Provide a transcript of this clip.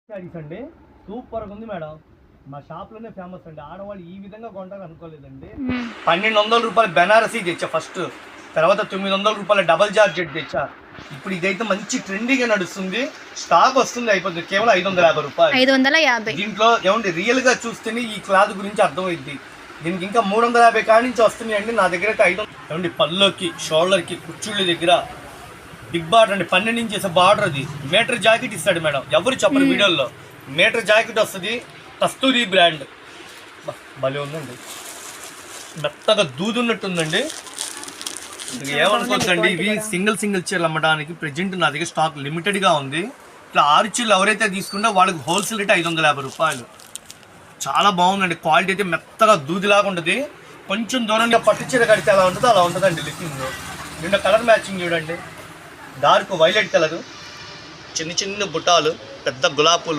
శారీస్ అండి సూపర్గా ఉంది మేడం. మా షాప్లోనే ఫేమస్ అండి. ఆడవాళ్ళు ఈ విధంగా కొంటారు అనుకోలేదండి. 1200 రూపాయలు బెనారసీ తెచ్చా ఫస్ట్, తర్వాత 900 రూపాయల డబల్ జార్జెట్ తెచ్చా. ఇప్పుడు ఇదైతే మంచి ట్రెండింగ్ గా నడుస్తుంది. స్టాక్ వస్తుంది, అయిపోతుంది. కేవలం 550 రూపాయలు. 550. దీంట్లో ఏమండి రియల్ గా చూస్తేనే ఈ క్లాత్ గురించి అర్థమైంది. దీనికి ఇంకా 350 కాడి నుంచి వస్తుంది అండి. నా దగ్గర అయితే 500. ఏమండి పళ్ళకి, షోల్డర్ కి, కుర్చీళ్ళ దగ్గర బిగ్ బార్డర్ అండి. 12 ఇంచెస్ బార్డర్. అది మీటర్ జాకెట్ ఇస్తాడు మేడం, ఎవరు చెప్పరు వీడియోలో. మీటర్ జాకెట్ వస్తుంది, కస్తూరి బ్రాండ్. భలే ఉందండి, మెత్తగా దూదున్నట్టుందండి. ఏమనుకోవద్దండి, ఇవి సింగిల్ చీరలు అమ్మడానికి ప్రెజెంట్ నా దగ్గర స్టాక్ లిమిటెడ్గా ఉంది. ఇట్లా 6 చీరలు ఎవరైతే తీసుకుంటే వాళ్ళకి హోల్సేల్ రేట్ 550 రూపాయలు. చాలా బాగుందండి, క్వాలిటీ అయితే మెత్తగా దూదిలాగా ఉంటుంది. కొంచెం దూరంగా పట్టు చీర కడితే అలా ఉంటుందో అలా ఉంటుందండి లుకింగ్. నిన్న కలర్ మ్యాచింగ్ చూడండి, డార్క్ వైలెట్ కలరు, చిన్న చిన్న బుట్టాలు, పెద్ద గులాబీలు.